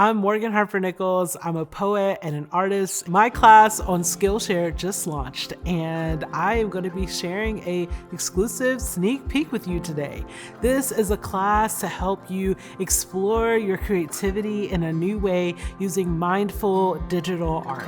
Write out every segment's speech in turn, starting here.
I'm Morgan Harper Nichols. I'm a poet and an artist. My class on Skillshare just launched, and I am going to be sharing an exclusive sneak peek with you today. This is a class to help you explore your creativity in a new way using mindful digital art.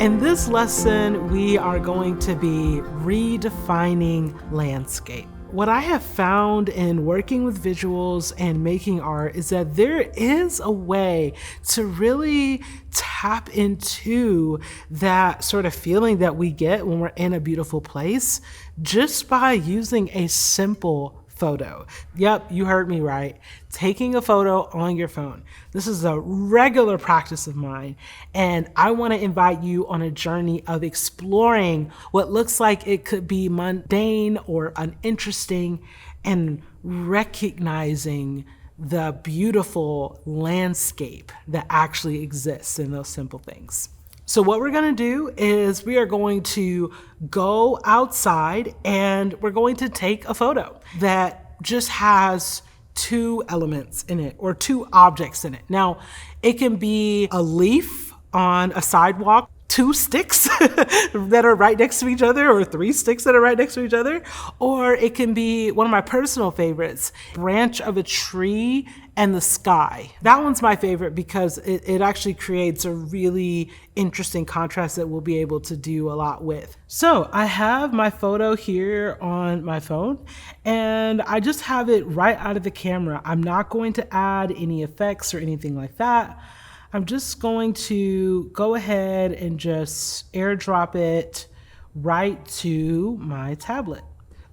In this lesson, we are going to be redefining landscape. What I have found in working with visuals and making art is that there is a way to really tap into that sort of feeling that we get when we're in a beautiful place just by using a simple photo. Yep, you heard me right. Taking a photo on your phone. This is a regular practice of mine, and I want to invite you on a journey of exploring what looks like it could be mundane or uninteresting and recognizing the beautiful landscape that actually exists in those simple things. So what we're going to do is we are going to go outside and we're going to take a photo that just has two elements in it or two objects in it. Now, it can be a leaf on a sidewalk, two sticks that are right next to each other, or three sticks that are right next to each other, or it can be one of my personal favorites, branch of a tree and the sky. That one's my favorite because it actually creates a really interesting contrast that we'll be able to do a lot with. So I have my photo here on my phone, and I just have it right out of the camera. I'm not going to add any effects or anything like that. I'm just going to go ahead and just airdrop it right to my tablet.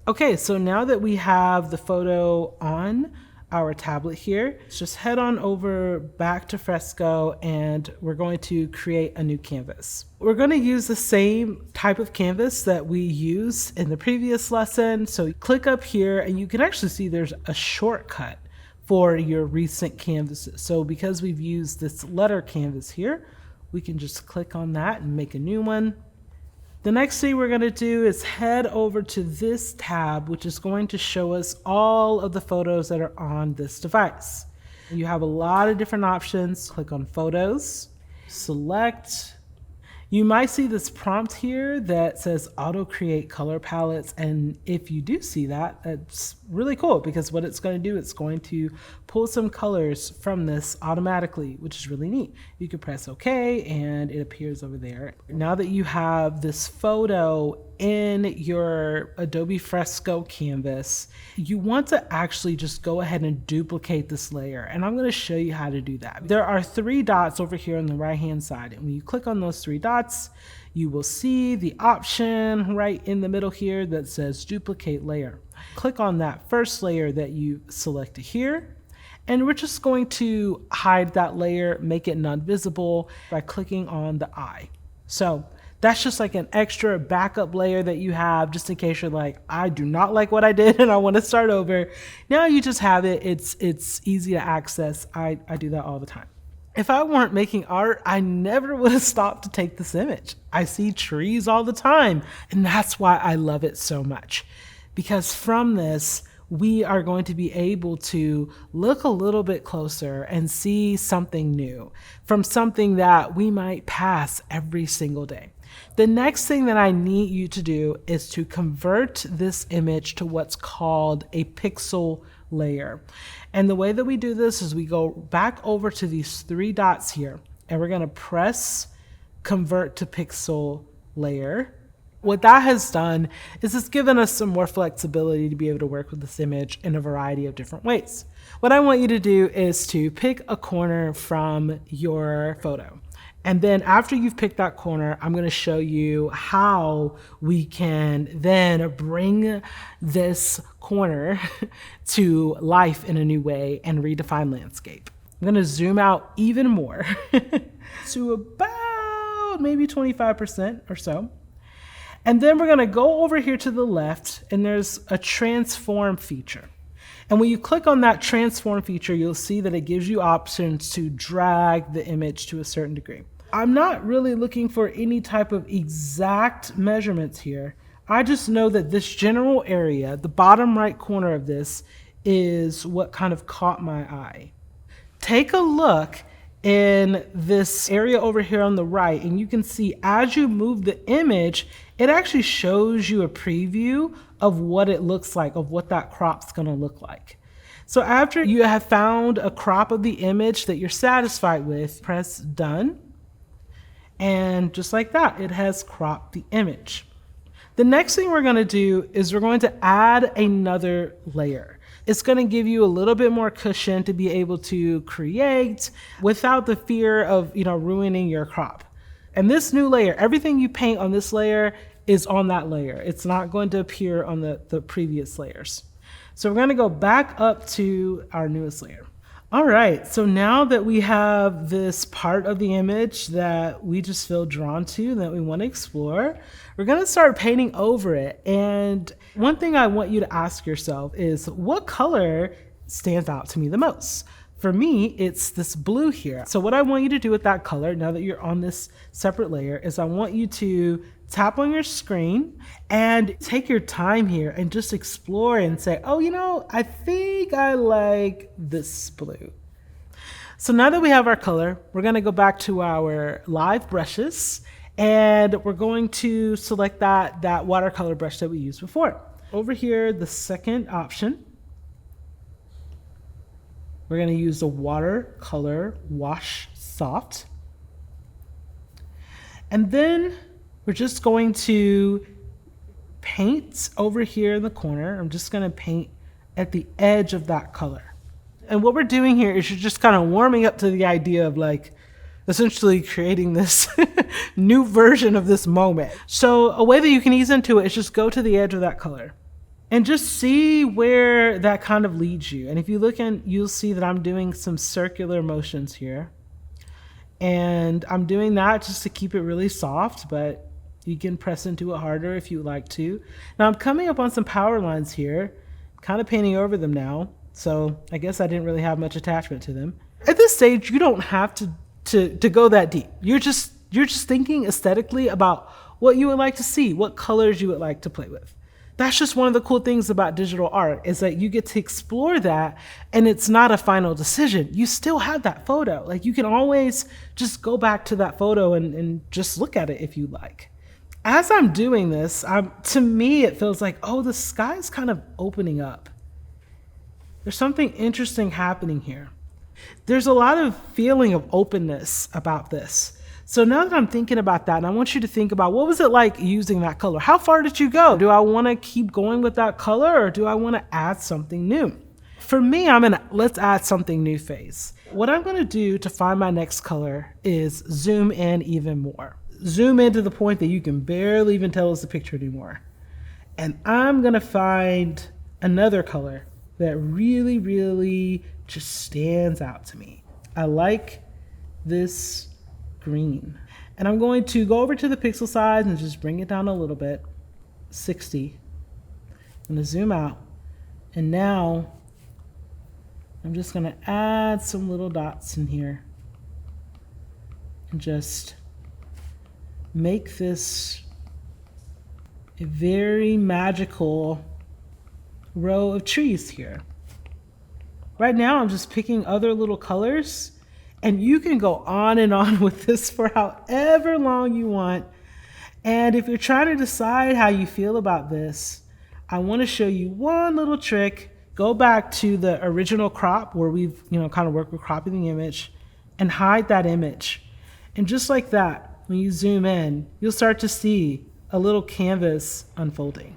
Okay, so now that we have the photo on our tablet here, let's just head on over back to Fresco and we're going to create a new canvas. We're going to use the same type of canvas that we used in the previous lesson. So click up here and you can actually see there's a shortcut for your recent canvases. So because we've used this letter canvas here, we can just click on that and make a new one. The next thing we're going to do is head over to this tab, which is going to show us all of the photos that are on this device. You have a lot of different options. Click on Photos, select. You might see this prompt here that says auto create color palettes, and if you do see that, that's really cool because what it's going to do, it's going to pull some colors from this automatically, which is really neat. You can press OK and it appears over there. Now that you have this photo in your Adobe Fresco canvas, you want to actually just go ahead and duplicate this layer, and I'm going to show you how to do that. There are three dots over here on the right hand side, and when you click on those three dots, you will see the option right in the middle here that says duplicate layer. Click on that first layer that you selected here, and we're just going to hide that layer, make it non-visible by clicking on the eye. So that's just like an extra backup layer that you have just in case you're like, I do not like what I did and I want to start over. Now you just have it. It's easy to access. I do that all the time. If I weren't making art, I never would have stopped to take this image. I see trees all the time, and that's why I love it so much. Because from this, we are going to be able to look a little bit closer and see something new from something that we might pass every single day. The next thing that I need you to do is to convert this image to what's called a pixel layer. And the way that we do this is we go back over to these three dots here, and we're going to press convert to pixel layer. What that has done is it's given us some more flexibility to be able to work with this image in a variety of different ways. What I want you to do is to pick a corner from your photo. And then after you've picked that corner, I'm going to show you how we can then bring this corner to life in a new way and redefine landscape. I'm going to zoom out even more to about maybe 25% or so. And then we're going to go over here to the left, and there's a transform feature. And when you click on that transform feature, you'll see that it gives you options to drag the image to a certain degree. I'm not really looking for any type of exact measurements here. I just know that this general area, the bottom right corner of this, is what kind of caught my eye. take a look in this area over here on the right, and you can see as you move the image, it actually shows you a preview of what it looks like, of what that crop's gonna look like. So after you have found a crop of the image that you're satisfied with, press done. And just like that, it has cropped the image. The next thing we're gonna do is we're going to add another layer. It's gonna give you a little bit more cushion to be able to create without the fear of ruining your crop. And this new layer, everything you paint on this layer is on that layer. It's not going to appear on the previous layers. So we're gonna go back up to our newest layer. All right, so now that we have this part of the image that we just feel drawn to, that we want to explore, we're going to start painting over it. And one thing I want you to ask yourself is, what color stands out to me the most? For me, it's this blue here. So what I want you to do with that color, now that you're on this separate layer, is I want you to tap on your screen and take your time here and just explore and say, oh, I think I like this blue. So now that we have our color, we're gonna go back to our live brushes, and we're going to select that watercolor brush that we used before. Over here, the second option, we're gonna use the Watercolor Wash Soft. And then we're just going to paint over here in the corner. I'm just gonna paint at the edge of that color. And what we're doing here is you're just kind of warming up to the idea of essentially creating this new version of this moment. So a way that you can ease into it is just go to the edge of that color and just see where that kind of leads you. And if you look in, you'll see that I'm doing some circular motions here. And I'm doing that just to keep it really soft, but you can press into it harder if you would like to. Now I'm coming up on some power lines here, kind of painting over them now. So I guess I didn't really have much attachment to them. At this stage, you don't have to go that deep. You're just thinking aesthetically about what you would like to see, what colors you would like to play with. That's just one of the cool things about digital art, is that you get to explore that, and it's not a final decision. You still have that photo. You can always just go back to that photo and just look at it if you like. As I'm doing this, to me, it feels like, oh, the sky is kind of opening up. There's something interesting happening here. There's a lot of feeling of openness about this. So now that I'm thinking about that, and I want you to think about, what was it like using that color? How far did you go? Do I want to keep going with that color, or do I want to add something new? For me, I'm in a let's add something new phase. What I'm going to do to find my next color is zoom in even more. Zoom in to the point that you can barely even tell it's a picture anymore. And I'm going to find another color that really, really just stands out to me. I like this green. And I'm going to go over to the pixel size and just bring it down a little bit, 60. I'm going to zoom out. And now I'm just going to add some little dots in here and just make this a very magical row of trees here. Right now I'm just picking other little colors, and you can go on and on with this for however long you want. And if you're trying to decide how you feel about this, I want to show you one little trick. Go back to the original crop where we've kind of worked with cropping the image, and hide that image. And just like that, when you zoom in, you'll start to see a little canvas unfolding.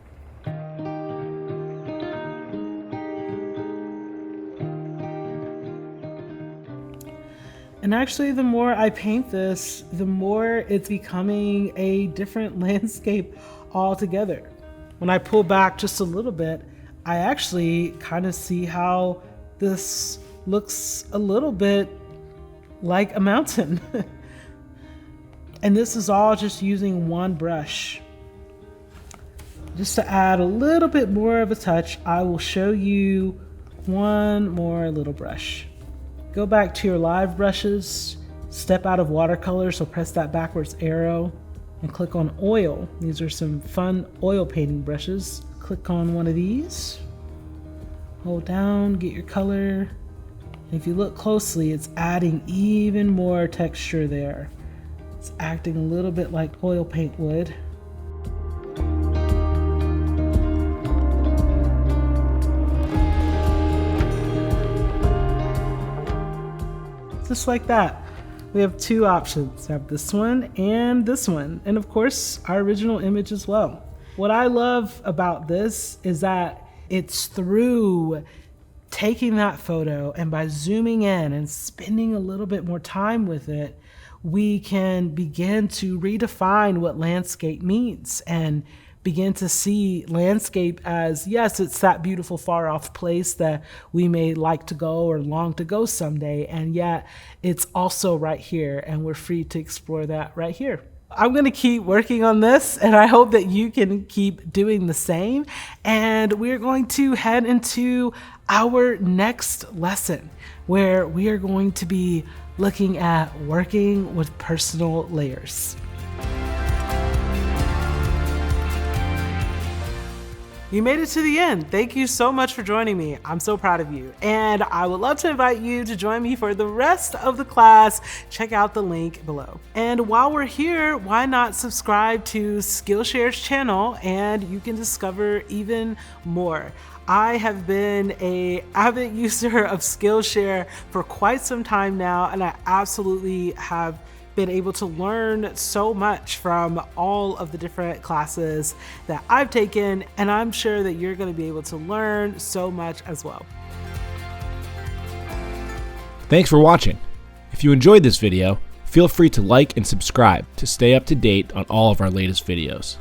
And actually, the more I paint this, the more it's becoming a different landscape altogether. When I pull back just a little bit, I actually kind of see how this looks a little bit like a mountain. And this is all just using one brush. Just to add a little bit more of a touch, I will show you one more little brush. Go back to your live brushes, step out of watercolor, so press that backwards arrow and click on oil. These are some fun oil painting brushes. Click on one of these, hold down, get your color, If you look closely, it's adding even more texture there. It's acting a little bit like oil paint would. Just like that. We have two options. We have this one and this one. And of course, our original image as well. What I love about this is that it's through taking that photo, and by zooming in and spending a little bit more time with it, we can begin to redefine what landscape means and begin to see landscape as, yes, it's that beautiful far off place that we may like to go or long to go someday, and yet it's also right here, and we're free to explore that right here. I'm going to keep working on this, and I hope that you can keep doing the same. And we're going to head into our next lesson, where we are going to be looking at working with personal layers. You made it to the end. Thank you so much for joining me. I'm so proud of you. And I would love to invite you to join me for the rest of the class. Check out the link below. And while we're here, why not subscribe to Skillshare's channel, and you can discover even more. I have been an avid user of Skillshare for quite some time now, and I absolutely have been able to learn so much from all of the different classes that I've taken, and I'm sure that you're going to be able to learn so much as well. Thanks for watching. If you enjoyed this video, feel free to like and subscribe to stay up to date on all of our latest videos.